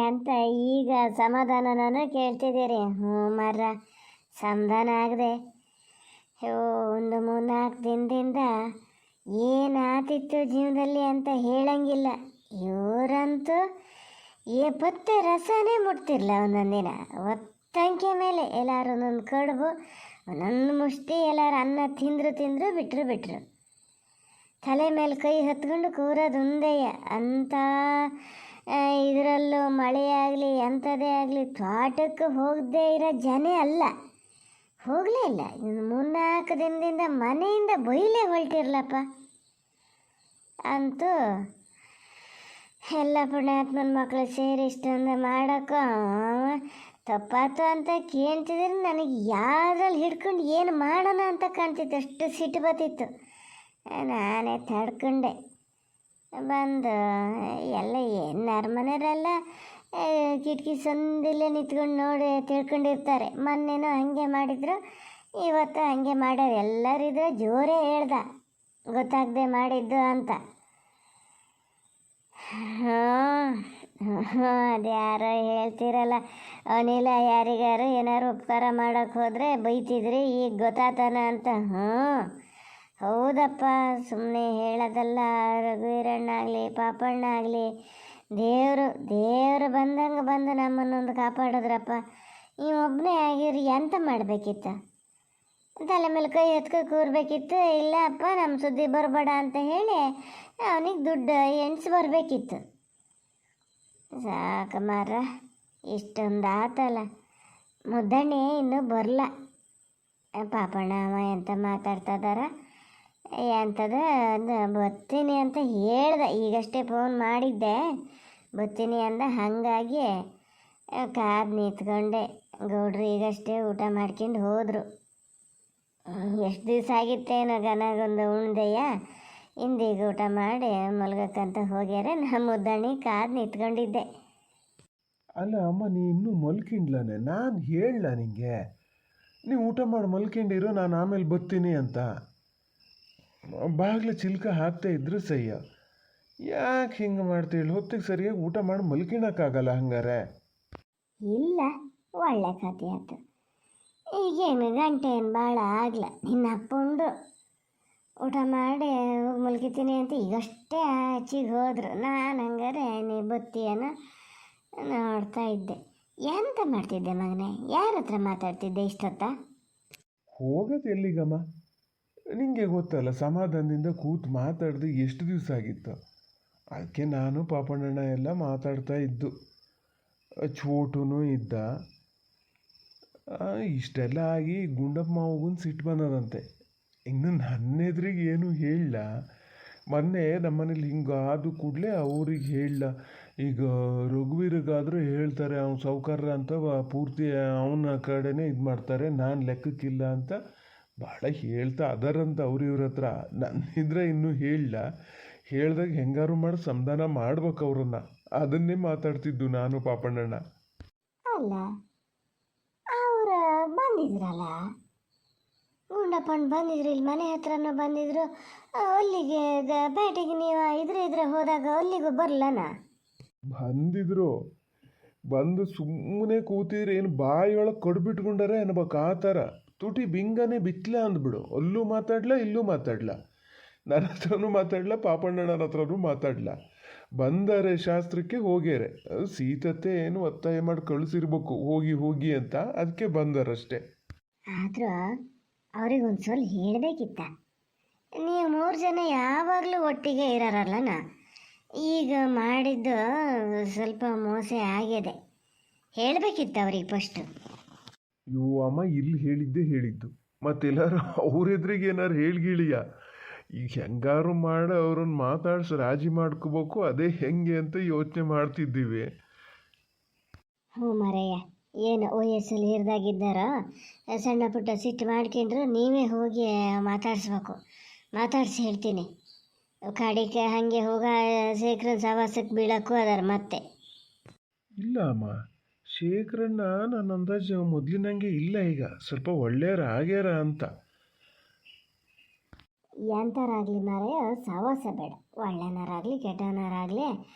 ಎಂತ ಈಗ ಸಮಾಧಾನನ ಕೇಳ್ತಿದ್ದೀರಿ? ಹ್ಞೂ ಮರ, ಸಮಾಧಾನ ಆಗದೆ. ಒಂದು 3-4 ದಿನದಿಂದ ಏನಾತಿತ್ತು ಜೀವನದಲ್ಲಿ ಅಂತ ಹೇಳಂಗಿಲ್ಲ. ಇವರಂತೂ ಪತ್ತೆ ರಸನೇ ಮುಟ್ತಿರ್ಲ. ಒಂದೊಂದು ದಿನ ಒತ್ತಂಕೆ ಮೇಲೆ ಎಲ್ಲಾರು ಒಂದೊಂದು ಕಡುಬು ಒಂದೊಂದು ಮುಷ್ಟಿ ಎಲ್ಲಾರು ಅನ್ನ ತಿಂದರು ಬಿಟ್ಟರು. ತಲೆ ಮೇಲೆ ಕೈ ಹತ್ಕೊಂಡು ಕೂರೋದು ಒಂದೇಯ ಅಂಥ. ಇದರಲ್ಲೂ ಮಳೆಯಾಗಲಿ ಎಂಥದೇ ಆಗಲಿ ತೋಟಕ್ಕೆ ಹೋಗದೇ ಇರೋ ಜನ ಅಲ್ಲ, ಹೋಗಲೇ ಇಲ್ಲ. 3-4 ದಿನದಿಂದ ಮನೆಯಿಂದ ಬೈಲೇ ಹೊರಟಿರ್ಲಪ್ಪ. ಅಂತೂ ಎಲ್ಲ ಪುಣ್ಯಾತ್ಮನ ಮಕ್ಕಳು ಸೇರಿ ಇಷ್ಟೊಂದು ಮಾಡೋಕ್ಕೂ ತಪ್ಪಾತು ಅಂತ ಕೇಳ್ತಿದ್ರೆ ನನಗೆ ಯಾವ್ದ್ರಲ್ಲಿ ಹಿಡ್ಕೊಂಡು ಏನು ಮಾಡೋಣ ಅಂತ ಕಾಣ್ತಿತ್ತು. ಅಷ್ಟು ಸಿಟ್ಟು ಬತ್ತಿತ್ತು. ನಾನೇ ತಡ್ಕೊಂಡೆ ಬಂದು. ಎಲ್ಲ ಏನು ಅರಮನೆಯವರೆಲ್ಲ ಕಿಟಕಿ ಸಂದಿಲ್ಲೇ ನಿಂತ್ಕೊಂಡು ನೋಡಿ ತಿಳ್ಕೊಂಡಿರ್ತಾರೆ. ಮೊನ್ನೆನೂ ಹಾಗೆ ಮಾಡಿದ್ರು, ಇವತ್ತು ಹಾಗೆ ಮಾಡ್ಯಾರ. ಎಲ್ಲರಿದ್ರೆ ಜೋರೇ ಹೇಳ್ದ ಗೊತ್ತಾಗದೆ ಮಾಡಿದ್ದು ಅಂತ. ಅದು ಯಾರೋ ಹೇಳ್ತಿರಲ್ಲ, ಅವನಿಲ್ಲ ಯಾರಿಗಾರು ಏನಾರು ಉಪಕಾರ ಮಾಡೋಕ್ಕೆ ಹೋದರೆ ಬೈತಿದ್ರಿ, ಈಗ ಗೊತ್ತಾತನ ಅಂತ. ಹೌದಪ್ಪ, ಸುಮ್ಮನೆ ಹೇಳೋದಲ್ಲ. ರಘುವೀರಣ್ಣಾಗಲಿ ಪಾಪಣ್ಣ ಆಗಲಿ ದೇವರು ಬಂದಂಗೆ ಬಂದು ನಮ್ಮನ್ನೊಂದು ಕಾಪಾಡಿದ್ರಪ್ಪ. ಈ ಒಬ್ಬನೇ ಆಗಿರಿ ಎಂತ ಮಾಡಬೇಕಿತ್ತು? ತಲೆ ಮೇಲೆ ಕೈ ಎತ್ಕೊ ಕೂರ್ಬೇಕಿತ್ತು. ಇಲ್ಲ ಅಪ್ಪ ನಮ್ಮ ಸುದ್ದಿ ಬರಬೇಡ ಅಂತ ಹೇಳಿ ಅವನಿಗೆ ದುಡ್ಡು ಎಣ್ಸಿ ಬರಬೇಕಿತ್ತು. ಸಾಕು ಮಾರ, ಇಷ್ಟೊಂದು ಆತಲ್ಲ. ಮುದ್ದಣ್ಣೆ ಇನ್ನೂ ಬರಲ್ಲ. ಪಾಪಣ್ಣ ಅವ ಎಂತ ಮಾತಾಡ್ತಿದಾರ ಎಂಥದ ಬರ್ತೀನಿ ಅಂತ ಹೇಳ್ದೆ. ಈಗಷ್ಟೇ ಫೋನ್ ಮಾಡಿದ್ದೆ, ಬರ್ತೀನಿ ಅಂದ. ಹಾಗಾಗಿ ಕಾದು ನಿಂತ್ಕೊಂಡೆ. ಗೌಡ್ರು ಈಗಷ್ಟೇ ಊಟ ಮಾಡ್ಕೊಂಡು ಹೋದರು. ಎಷ್ಟು ದಿವಸ ಆಗಿತ್ತೇನೋ ಗನಗೊಂದು ಉಣ್ದೆಯ, ಹಿಂದೀಗ ಊಟ ಮಾಡಿ ಮಲ್ಗಕ್ಕಂತ ಹೋಗ್ಯಾರ. ನಮ್ಮ ಮುದ್ದಣ್ಣಿ ಕಾದು ನಿಂತ್ಕೊಂಡಿದ್ದೆ. ಅಲ್ಲ ಅಮ್ಮ, ನೀ ಇನ್ನೂ ಮಲ್ಕಿಂಡ್ಲಾನೆ? ನಾನು ಹೇಳಲ್ಲ ನಿಂಗೆ, ನೀವು ಊಟ ಮಾಡಿ ಮಲ್ಕೊಂಡಿರೋ, ನಾನು ಆಮೇಲೆ ಬರ್ತೀನಿ ಅಂತ. ಬಾಗಿಲು ಚಿಲ್ಕ ಹಾಕ್ತಾ ಇದ್ರು ಸಯ್ಯ. ಯಾಕೆ ಹಿಂಗೆ ಮಾಡ್ತೇಳಿ? ಹೊತ್ತಿಗೆ ಸರಿಯಾಗಿ ಊಟ ಮಾಡಿ ಮಲ್ಕಿಣಕ್ಕಾಗಲ್ಲ ಹಂಗಾರೆ? ಇಲ್ಲ, ಒಳ್ಳೆ ಕತೆ ಆಯ್ತು. ಈಗೇನು ಗಂಟೆ ಏನು ಭಾಳ ಆಗಲ್ಲ. ನಿನ್ನ ಅಪ್ಪಂಡು ಊಟ ಮಾಡಿ ಮಲ್ಗಿತೀನಿ ಅಂತ ಈಗಷ್ಟೇ ಆಚೆಗೆ ಹೋದರು. ನಾನು ಹಂಗಾರೆ ನೀ ಬತ್ತೀಯನ ನೋಡ್ತಾ ಇದ್ದೆ. ಎಂತ ಮಾಡ್ತಿದ್ದೆ ಮಗನೇ? ಯಾರ ಹತ್ರ ಮಾತಾಡ್ತಿದ್ದೆ ಇಷ್ಟೊತ್ತ? ಹೋಗೋದು ಎಲ್ಲಿಗಮ್ಮ? ನಿಂಗೆ ಗೊತ್ತಲ್ಲ, ಸಮಾಧಾನದಿಂದ ಕೂತು ಮಾತಾಡ್ದೆ ಎಷ್ಟು ದಿವಸ ಆಗಿತ್ತು. ಅದಕ್ಕೆ ನಾನು ಪಾಪಣ್ಣಣ್ಣ ಎಲ್ಲ ಮಾತಾಡ್ತಾ ಇದ್ದು. ಚೋಟುನೂ ಇದ್ದ. ಇಷ್ಟೆಲ್ಲ ಆಗಿ ಗುಂಡಪ್ಪ ಮಾವಗೊಂದು ಸಿಟ್ಟು ಬಂದದಂತೆ. ಇನ್ನು ನನ್ನೆದ್ರಿಗೆ ಏನು ಹೇಳಲ್ಲ. ಮೊನ್ನೆ ನಮ್ಮನೇಲಿ ಹಿಂಗಾದ ಕೂಡಲೇ ಅವ್ರಿಗೆ ಹೇಳಲ್ಲ. ಈಗ ರಘುವೀರಿಗಾದರೂ ಹೇಳ್ತಾರೆ, ಅವ್ನು ಸೌಕರ್ಯ ಅಂತ ಪೂರ್ತಿ ಅವನ ಕಡೆನೇ ಇದು ಮಾಡ್ತಾರೆ, ನಾನು ಲೆಕ್ಕಕ್ಕಿಲ್ಲ ಅಂತ ಭಾಳ ಹೇಳ್ತಾ ಅದರಂತ ಇವ್ರ ಹತ್ರ. ನನ್ನಿದ್ರೆ ಇನ್ನೂ ಹೇಳಲ್ಲ. ಹೇಳ್ದಾಗ ಹೆಂಗಾರು ಮಾಡಿ ಸಮಾಧಾನ ಮಾಡ್ಬೇಕು ಅವ್ರನ್ನ. ಅದನ್ನೇ ಮಾತಾಡ್ತಿದ್ದು ನಾನು ಪಾಪಣ್ಣಣ್ಣ. ಅಲ್ಲ, ಅವರು ಬಂದಿದ್ರಲ್ಲ, ಗುಂಡಪ್ಪಣ್ಣ ಬಂದಿದ್ರು, ಇಲ್ಲಿ ಮನೆ ಹತ್ರನೂ ಬಂದಿದ್ರು. ಅಲ್ಲಿಗೆ ಬೇಟೆಗೆ ನೀವು ಇದ್ರೆ ಹೋದಾಗ ಅಲ್ಲಿಗೂ ಬರಲನ? ಬಂದಿದ್ರು. ಬಂದು ಸುಮ್ಮನೆ ಕೂತಿದ್ರೆ ಏನು ಬಾಯಿಯೊಳಗೆ ಕಡ್ಬಿಟ್ಕೊಂಡಾರೆ ಅನ್ಬೇಕು ಆ ಥರ. ತುಟಿ ಬಿಂಗನೆ ಬಿತ್ತಲೆ ಅಂದ್ಬಿಡು. ಅಲ್ಲೂ ಮಾತಾಡ್ಲ, ಇಲ್ಲೂ ಮಾತಾಡ್ಲ, ನನ್ನ ಹತ್ರನೂ ಮಾತಾಡ್ಲ, ಪಾಪಣ್ಣನ ಹತ್ರನೂ ಮಾತಾಡ್ಲ. ಬಂದರೆ ಶಾಸ್ತ್ರಕ್ಕೆ ಹೋಗ್ಯಾರೆ. ಸೀತತ್ತೆ ಏನು ಒತ್ತಾಯ ಮಾಡಿ ಕಳಿಸಿರ್ಬೇಕು ಹೋಗಿ ಅಂತ, ಅದಕ್ಕೆ ಬಂದರಷ್ಟೇ. ಆದರೂ ಅವ್ರಿಗೊಂದು ಸ್ವಲ್ಪ ಹೇಳಬೇಕಿತ್ತ. ನೀವು 3 ಜನ ಯಾವಾಗಲೂ ಒಟ್ಟಿಗೆ ಇರೋರಲ್ಲನ. ಈಗ ಮಾಡಿದ್ದು ಸ್ವಲ್ಪ ಮೋಸ ಆಗಿದೆ. ಹೇಳಬೇಕಿತ್ತು ಅವ್ರಿಗೆ ಫಸ್ಟು. ಇವು ಅಮ್ಮ ಇಲ್ಲಿ ಹೇಳಿದ್ದು ಮತ್ತೆಲ್ಲರೂ ಅವ್ರೆದ್ರಿಗೆ ಏನಾರು ಹೇಳ್ಗಿಳಿಯ? ಈಗ ಹೆಂಗಾರು ಮಾಡಿ ಅವ್ರನ್ನ ಮಾತಾಡ್ಸಿ ರಾಜಿ ಮಾಡ್ಕೋಬೇಕು. ಅದೇ ಹೆಂಗೆ ಅಂತ ಯೋಚನೆ ಮಾಡ್ತಿದ್ದೀವಿ. ಹ್ಞೂ ಮರಯ್ಯ, ಏನು ವಯಸ್ಸಲ್ಲಿ ಹಿರಿದಾಗಿದ್ದಾರೋ ಸಣ್ಣ ಪುಟ್ಟ ಸಿಟ್ಟು ಮಾಡ್ಕೊಂಡ್ರು ನೀವೇ ಹೋಗಿ ಮಾತಾಡಿಸ್ಬೇಕು. ಮಾತಾಡಿಸಿ ಹೇಳ್ತೀನಿ. ಕಾಡಿಗೆ ಹಾಗೆ ಹೋಗ ಶೇಖರನ ಸವಾಸಕ್ಕೆ ಬೀಳಕ್ಕೂ ಅದಾರ ಮತ್ತೆ. ಇಲ್ಲ ಅಮ್ಮ, ಶೇಖರಣ್ಣ ನನ್ನ ಅಂದಾಜು ಮೊದಲಿನಂಗೆ ಇಲ್ಲ. ಈಗ ಸ್ವಲ್ಪ ಒಳ್ಳೆಯವ್ರು ಆಗ್ಯಾರ ಅಂತ. ಎಂಥರಾಗಲಿ ಮಾರಯ್ಯ, ಸವಾಸ ಬೇಡ. ಒಳ್ಳೆನರಾಗಲಿ ಕೆಟ್ಟವನರಾಗಲಿ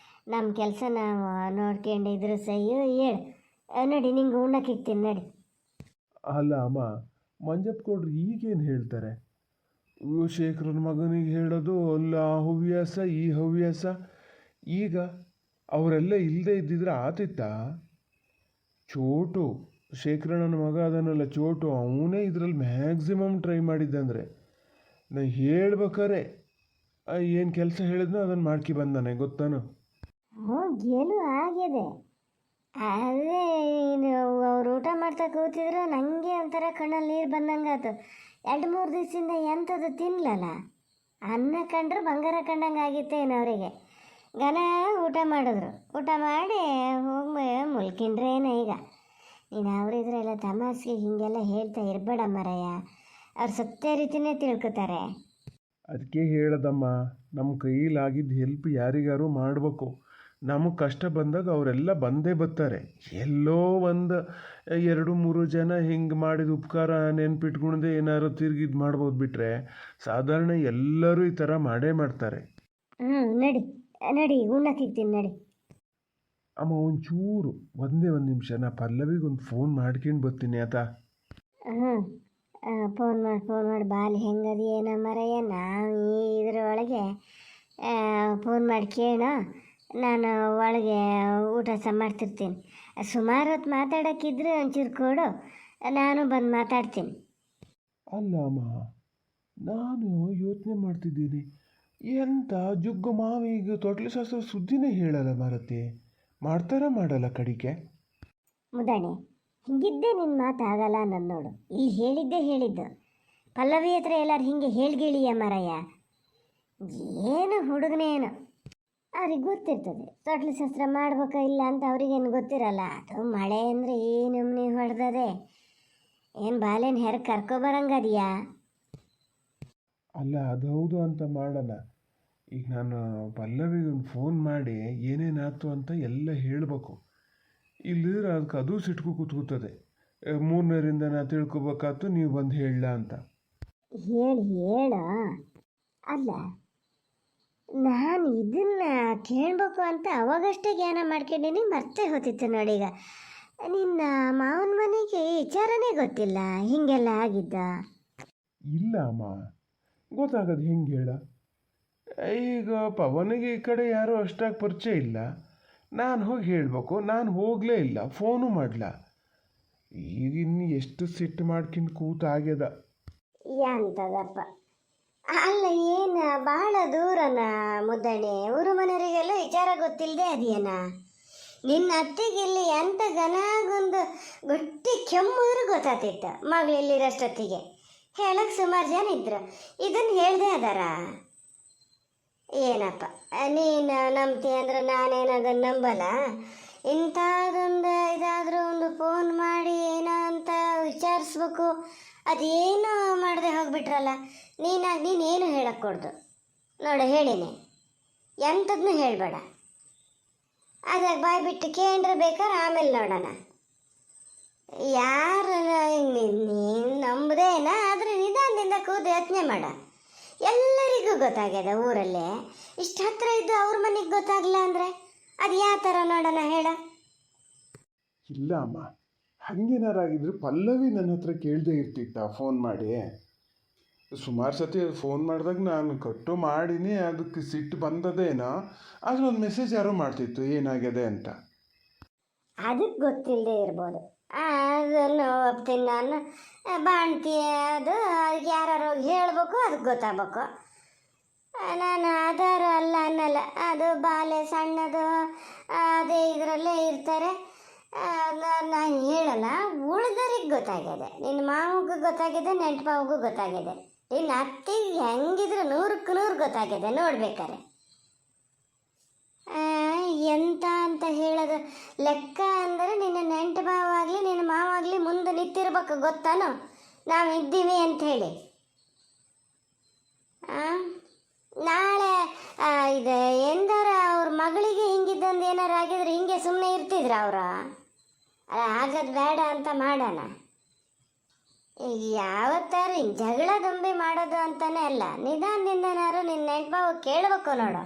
ನಮ್ಮ ಕೆಲಸ ನಾವು ನೋಡ್ಕೊಂಡಿದ್ರು ಸಹಿಯೋ ಹೇಳು. ನಡಿ ನಿಂಗೆ ಉಣ್ಣಕ್ಕೆ ಇಕ್ತೀನಿ ನಡಿ. ಅಲ್ಲ ಅಮ್ಮ, ಮಂಜಪ್ಪ ಕೊಡ್ರಿ ಈಗೇನು ಹೇಳ್ತಾರೆ? ಶೇಖರನ ಮಗನಿಗೆ ಹೇಳೋದು ಅಲ್ಲ ಆ ಹವ್ಯಾಸ ಈ ಹವ್ಯಾಸ. ಈಗ ಅವರೆಲ್ಲ ಇಲ್ಲದೆ ಇದ್ದಿದ್ರೆ ಆತಿತ್ತಾ? ಚೋಟು, ಶೇಖರಣ್ಣನ ಮಗ ಅದನ್ನಲ್ಲ ಚೋಟು, ಅವನೇ ಇದರಲ್ಲಿ ಮ್ಯಾಕ್ಸಿಮಮ್ ಟ್ರೈ ಮಾಡಿದ್ದಂದರೆ ನಾ ಹೇಳ್ಬೇಕಾರೆ ಏನು ಕೆಲಸ ಹೇಳಿದ್ನೋ ಅದನ್ನು ಮಾಡ್ಕಿ ಬಂದಾನೆ ಗೊತ್ತಾನು. ಹ್ಞೂ ಗೆಲು ಆಗಿದೆ. ಅದೇ ಅವ್ರು ಊಟ ಮಾಡ್ತಾ ಕೂತಿದ್ರು ನನಗೆ ಒಂಥರ ಕಣ್ಣಲ್ಲಿ ನೀರು ಬಂದಂಗೆ ಆಯ್ತು. 2-3 ದಿವಸದಿಂದ ಎಂಥದ್ದು ತಿನ್ನಲಲ್ಲ, ಅನ್ನ ಕಂಡ್ರೆ ಬಂಗಾರ ಕಂಡಂಗೆ ಆಗಿತ್ತೇನು ಅವರಿಗೆ. ಘನ ಊಟ ಮಾಡಿದ್ರು, ಊಟ ಮಾಡಿ ಹೋಗಿ ಮುಲ್ಕಿಂಡ್ರೇನು. ಈಗ ನೀನು ಅವರಿದ್ರೆಲ್ಲ ತಮಾಷೆಗೆ ಹೀಗೆಲ್ಲ ಹೇಳ್ತಾ ಇರಬೇಡ ಮರಯ್ಯ, ಅವ್ರು ಸತ್ಯ ರೀತಿಯೇ ತಿಳ್ಕೊತಾರೆ. ಅದಕ್ಕೆ ಹೇಳದಮ್ಮ, ನಮ್ಮ ಕೈಲಾಗಿದ್ದ ಹೆಲ್ಪ್ ಯಾರಿಗಾರು ಮಾಡಬೇಕು. ನಮಗೆ ಕಷ್ಟ ಬಂದಾಗ ಅವರೆಲ್ಲ ಬಂದೇ ಬರ್ತಾರೆ. ಎಲ್ಲೋ ಒಂದು 2-3 ಜನ ಹಿಂಗೆ ಮಾಡಿದ ಉಪಕಾರ ನೆನ್ಪಿಟ್ಕೊಂಡೆ ಏನಾದ್ರು ತಿರ್ಗಿದ್ದು ಮಾಡ್ಬೋದು ಬಿಟ್ಟರೆ ಸಾಧಾರಣ ಎಲ್ಲರೂ ಈ ಥರ ಮಾಡೇ ಮಾಡ್ತಾರೆ. ನಡಿ ನಡಿ ಉಣ್ಣಕ್ಕೆ ಇಕ್ತೀನಿ ನಡಿ. ಅಮ್ಮ ಒಂಚೂರು ಒಂದೇ ಒಂದು ನಿಮಿಷ, ನಾ ಪಲ್ಲವಿಗೊಂದು ಫೋನ್ ಮಾಡ್ಕೊಂಡು ಬರ್ತೀನಿ ಆತ. ಫೋನ್ ಮಾಡಿ ಬಾಲಿ ಹೆಂಗದು ಏನೋ ಮರಯ್ಯ. ನಾವು ಇದರೊಳಗೆ ಫೋನ್ ಮಾಡಿ ಕೇಳೋ, ನಾನು ಒಳಗೆ ಊಟ ಸಹ ಮಾಡ್ತಿರ್ತೀನಿ. ಸುಮಾರು ಹೊತ್ತು ಮಾತಾಡೋಕ್ಕಿದ್ರೆ ಒಂಚೂರು ಕೊಡು, ನಾನು ಬಂದು ಮಾತಾಡ್ತೀನಿ. ಅಲ್ಲ ಅಮ್ಮ, ನಾನು ಯೋಚನೆ ಮಾಡ್ತಿದ್ದೀನಿ, ಎಂತ ಜುಗ್ಗು ಮಾವಿಗೆ ತೊಟ್ಲು ಶಾಸ್ತ್ರ ಸುದ್ದಿನೇ ಹೇಳಲ್ಲ ಭಾರತಿ. ಮಾಡ್ತಾರ ಮಾಡಲ್ಲ ಕಡಿಕೆ ಮುದಾಣೆ ಹಿಂಗಿದ್ದೇ ನಿನ್ನ ಮಾತು ಆಗಲ್ಲ ಅನ್ನೋದು ನೋಡು. ಇಲ್ಲಿ ಹೇಳಿದ್ದು ಪಲ್ಲವಿ ಹತ್ರ ಎಲ್ಲರೂ ಹಿಂಗೆ ಹೇಳ್ಗಿಳಿಯ ಮರಯ್ಯ. ಏನು ಹುಡುಗನೇನು ಅವ್ರಿಗೆ ಗೊತ್ತಿರ್ತದೆ, ತೊಟ್ಲು ಶಾಸ್ತ್ರ ಮಾಡ್ಬೇಕಾ ಇಲ್ಲ ಅಂತ ಅವ್ರಿಗೇನು ಗೊತ್ತಿರಲ್ಲ. ಅದು ಮಳೆ ಅಂದರೆ ಈ ನಮ್ನಿ ಹೊಡೆದದೆ, ಏನು ಬಾಲೇನು ಹೆರ ಕರ್ಕೊಬರಂಗದಿಯಾ? ಅಲ್ಲ ಅದು ಹೌದು ಅಂತ ಮಾಡೋಣ. ಈಗ ನಾನು ಪಲ್ಲವಿಗೆ ಒಂದು ಫೋನ್ ಮಾಡಿ ಏನೇನಾಯ್ತು ಅಂತ ಎಲ್ಲ ಹೇಳಬೇಕು. ಇಲ್ಲಿದ್ರೆ ಅದಕ್ಕೆ ಅದು ಸಿಟ್ಕು ಕೂತ್ಕೋತದೆ. 3ನೇರಿಂದ ನಾ ತಿಳ್ಕೊಬೇಕಾಯ್ತು, ನೀವು ಬಂದು ಹೇಳಲ್ಲ ಅಂತ. ಹೇಳ ಅಲ್ಲ, ನಾನು ಇದನ್ನ ಕೇಳಬೇಕು ಅಂತ ಅವಾಗಷ್ಟೇ ಜ್ಞಾನ ಮಾಡ್ಕೊಂಡೀನಿ, ಮರ್ತೇ ಹೋತಿತ್ತು ನೋಡೀಗ. ನಿನ್ನ ಮಾವನ ಮನೆಗೆ ವಿಚಾರನೇ ಗೊತ್ತಿಲ್ಲ ಹೀಗೆಲ್ಲ ಆಗಿದ್ದ? ಇಲ್ಲ ಅಮ್ಮ, ಗೊತ್ತಾಗೋದು ಹೆಂಗೆ ಹೇಳ? ಈಗ ಪವನಿಗೆ ಈ ಕಡೆ ಯಾರೂ ಅಷ್ಟಾಗಿ ಪರಿಚಯ ಇಲ್ಲ. ನಾನು ಹೋಗಿ ಹೇಳಬೇಕು, ನಾನು ಹೋಗಲೇ ಇಲ್ಲ, ಫೋನು ಮಾಡಲ. ಈಗ ಇನ್ನು ಎಷ್ಟು ಸಿಟ್ಟು ಮಾಡ್ಕೊಂಡು ಕೂತಾಗ್ಯದ. ಎಂತದಪ್ಪ, ಅಲ್ಲ ಏನು ಭಾಳ ದೂರನ ಮುದ್ದಣಿ? ಊರು ಮನೆಯವರಿಗೆಲ್ಲ ವಿಚಾರ ಗೊತ್ತಿಲ್ಲದೆ ಅದೇನ? ನಿನ್ನ ಅತ್ತೆಗೆ ಇಲ್ಲಿ ಎಂತ ಗನಾಗೊಂದು ಗಟ್ಟಿ ಕೆಮ್ಮಿದ್ರು ಗೊತ್ತಾಗ್ತಿತ್ತು ಮಗಳಿಲ್ಲಿರೋಷ್ಟೊತ್ತಿಗೆ. ಹೇಳಕ್ಕೆ ಸುಮಾರು ಜನ ಇದ್ರು, ಇದನ್ನು ಹೇಳ್ದೆ ಅದಾರ. ಏನಪ್ಪ ನೀನು ನಂಬ್ತಿ ಅಂದ್ರೆ ನಾನೇನು ಅದನ್ನು ನಂಬಲ್ಲ. ಇಂಥದ್ದೊಂದು ಇದಾದರೂ ಒಂದು ಫೋನ್ ಮಾಡಿ ಏನೋ ಅಂತ ವಿಚಾರಿಸ್ಬೇಕು, ಅದೇನು ಮಾಡದೆ ಹೋಗ್ಬಿಟ್ರಲ್ಲ. ನೀನೇನು ಹೇಳಕ್ಕೆ ಕೊಡ್ದು ನೋಡು, ಹೇಳಿನಿ ಎಂಥದನ್ನೂ ಹೇಳಬೇಡ. ಅದಾಗ ಬಾಯ್ ಬಿಟ್ಟು ಕೇಂದ್ರ ಬೇಕಾದ್ರೆ ಆಮೇಲೆ ನೋಡೋಣ. ಯಾರು ನೀನು ನಂಬದೇನ, ಆದರೆ ನಿಧಾನದಿಂದ ಕೂತು ಯೋಚನೆ ಮಾಡ. ಎಲ್ಲರಿಗೂ ಗೊತ್ತಾಗ್ಯದ ಊರಲ್ಲೇ, ಇಷ್ಟು ಹತ್ರ ಇದ್ದು ಅವ್ರ ಮನೆಗೆ ಗೊತ್ತಾಗಲ್ಲ ಅಂದರೆ ಅದು ಯಾವ ಥರ ನೋಡೋಣ ಹೇಳ? ಇಲ್ಲ ಅಮ್ಮ, ಹಂಗೇನಾರಾಗಿದ್ರು ಪಲ್ಲವಿ ನನ್ನ ಹತ್ರ ಕೇಳದೆ ಇರ್ತಿತ್ತ ಫೋನ್ ಮಾಡಿ. ಸುಮಾರು ಸತಿ ಫೋನ್ ಮಾಡಿದಾಗ ನಾನು ಕಟ್ಟು ಮಾಡೀನಿ, ಅದಕ್ಕೆ ಸಿಟ್ಟು ಬಂದದೇನೋ, ಆದರೆ ಒಂದು ಮೆಸೇಜ್ ಯಾರೋ ಮಾಡ್ತಿತ್ತು ಏನಾಗಿದೆ ಅಂತ. ಅದಕ್ಕೆ ಗೊತ್ತಿಲ್ಲದೆ ಇರ್ಬೋದು, ಅದನ್ನು ಒಪ್ತೀನಿ ನಾನು. ಬಾಣ್ತಿ ಅದು ಯಾರು ಹೇಳ್ಬೇಕು, ಅದಕ್ಕೆ ಗೊತ್ತಾಗಬೇಕು. ನಾನು ಆಧಾರ ಅಲ್ಲ ಅನ್ನಲ್ಲ, ಅದು ಬಾಲೆ ಸಣ್ಣದು ಅದೇ ಇದರಲ್ಲೇ ಇರ್ತಾರೆ. ನಾನು ಹೇಳಲ್ಲ, ಉಳ್ದರಿಗೆ ಗೊತ್ತಾಗಿದೆ. ನಿನ್ನ ಮಾವಗೂ ಗೊತ್ತಾಗಿದೆ, ನೆಂಟು ಗೊತ್ತಾಗಿದೆ. ನಿನ್ನ ಅತ್ತೆಗೆ ಹೆಂಗಿದ್ರು 100ಕ್ಕೆ 100 ಗೊತ್ತಾಗಿದೆ ನೋಡ್ಬೇಕಾರೆ. ಎಂತ ಅಂತ ಹೇಳೋದು ಲೆಕ್ಕ ಅಂದರೆ ನಿನ್ನ ನೆಂಟು ಮಾವಾಗಲಿ ನಿನ್ನ ಮಾವಾಗಲಿ ಮುಂದೆ ನಿಂತಿರ್ಬೇಕು, ಗೊತ್ತಾನೋ ನಾವು ಇದ್ದೀವಿ ಅಂಥೇಳಿ. ನಾಳೆ ಇದು ಎಂದಾರ ಅವ್ರ ಮಗಳಿಗೆ ಹಿಂಗಿದ್ದಂದು ಏನಾರು ಆಗಿದ್ರೆ ಹಿಂಗೆ ಸುಮ್ಮನೆ ಇರ್ತಿದ್ರ ಅವರು? ಆಗೋದು ಬೇಡ ಅಂತ ಮಾಡೋಣ. ಯಾವತ್ತಾರು ಹಿಂಗೆ ಜಗಳ ದುಂಬಿ ಮಾಡೋದು ಅಂತಾನೆ ಅಲ್ಲ, ನಿಧಾನದಿಂದನಾರು ನಿನ್ನ ನೆಂಟು ಕೇಳಬೇಕು ನೋಡು.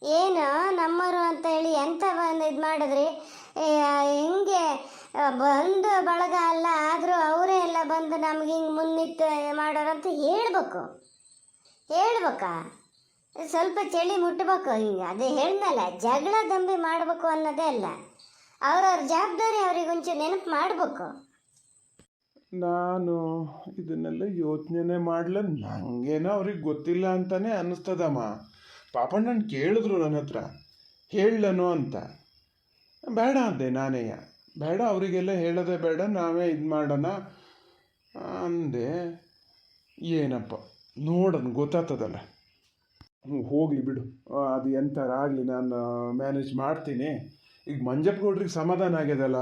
ಏನು ನಮ್ಮವರು ಅಂತ ಹೇಳಿ ಎಂತ ಬಂದು ಇದು ಮಾಡಿದ್ರಿ? ಹೆಂಗೆ ಬಂದು ಬಳಗ ಅಲ್ಲ ಆದರೂ ಅವರೇ ಎಲ್ಲ ಬಂದು ನಮ್ಗೆ ಹಿಂಗೆ ಮುನ್ನಿಟ್ಟು ಮಾಡೋರಂತ ಹೇಳ್ಬೇಕಾ? ಸ್ವಲ್ಪ ಚಳಿ ಮುಟ್ಟಬೇಕು. ಹಿಂಗೆ ಅದೇ ಹೇಳ್ದಲ್ಲ, ಜಗಳ ದಂಬೆ ಮಾಡಬೇಕು ಅನ್ನೋದೇ ಅಲ್ಲ, ಅವ್ರವ್ರ ಜವಾಬ್ದಾರಿ ಅವ್ರಿಗೊಂಚೂರು ನೆನಪು ಮಾಡಬೇಕು. ನಾನು ಇದನ್ನೆಲ್ಲ ಯೋಚನೆ ಮಾಡಲ, ನನಗೇನೋ ಅವ್ರಿಗೆ ಗೊತ್ತಿಲ್ಲ ಅಂತಾನೆ ಅನ್ನಿಸ್ತದಮ್ಮ. ಪಾಪಣ್ಣನ ಕೇಳಿದ್ರು ನನ್ನ ಹತ್ರ ಹೇಳನು ಅಂತ, ಬೇಡ ಅಂದೆ ನಾನೇ. ಬೇಡ, ಅವರಿಗೆಲ್ಲ ಹೇಳೋದೇ ಬೇಡ, ನಾವೇ ಇದು ಮಾಡೋಣ ಅಂದೆ. ಏನಪ್ಪ ನೋಡೋಣ, ಗೊತ್ತಾಗ್ತದಲ್ಲ. ಹೋಗಲಿ ಬಿಡು, ಅದು ಎಂಥರ ಆಗಲಿ, ನಾನು ಮ್ಯಾನೇಜ್ ಮಾಡ್ತೀನಿ. ಈಗ ಮಂಜಪ್ಪ ಗೌಡ್ರಿಗೆ ಸಮಾಧಾನ ಆಗ್ಯದಲ್ಲ,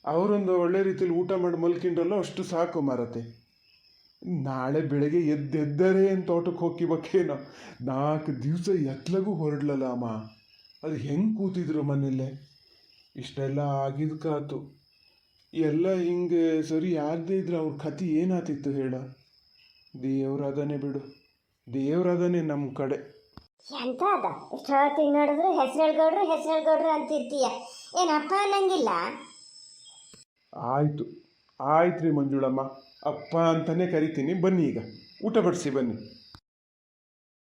ಅವರೊಂದು ಒಳ್ಳೆ ರೀತಿಯಲ್ಲಿ ಊಟ ಮಾಡಿ ಮಲ್ಕೊಂಡ್ರಲ್ಲ, ಅಷ್ಟು ಸಾಕು ಮಾರತೆ. ನಾಳೆ ಬೆಳಗ್ಗೆ ಎದ್ದೆದ್ದರೆ ಏನು ತೋಟಕ್ಕೆ ಹೋಗಿಬೇಕೇನೋ, 4 ದಿವಸ ಎತ್ಲಗೂ ಹೊರಡ್ಲಲ್ಲ ಅಮ್ಮ. ಅದು ಹೆಂಗೆ ಕೂತಿದ್ರು ಮನೇಲೆ, ಇಷ್ಟೆಲ್ಲ ಆಗಿದ್ಕಾತು. ಎಲ್ಲ ಹಿಂಗೆ ಸರಿ ಆಗದೆ ಇದ್ರೆ ಅವ್ರ ಕತೆ ಏನಾತಿತ್ತು ಹೇಳ. ದೇವ್ರದನೇ ಬಿಡು, ದೇವ್ರದನೇ ನಮ್ಮ ಕಡೆ. ಎಂತ ಅದ ಇಷ್ಟೊತ್ತಿಗೆ ನೋಡಿದ್ರು ಹೆಸರುಗೌಡ್ರು ಅಂತಿರ್ತೀಯ, ಏನಪ್ಪ ಅನ್ನಂಗಿಲ್ಲ? ಆಯ್ತು ರೀ ಮಂಜುಳಮ್ಮ, ಅಪ್ಪ ಅಂತಾನೆ ಕರಿತೀನಿ. ಬನ್ನಿ, ಈಗ ಊಟ ಬಡಿಸಿ ಬನ್ನಿ.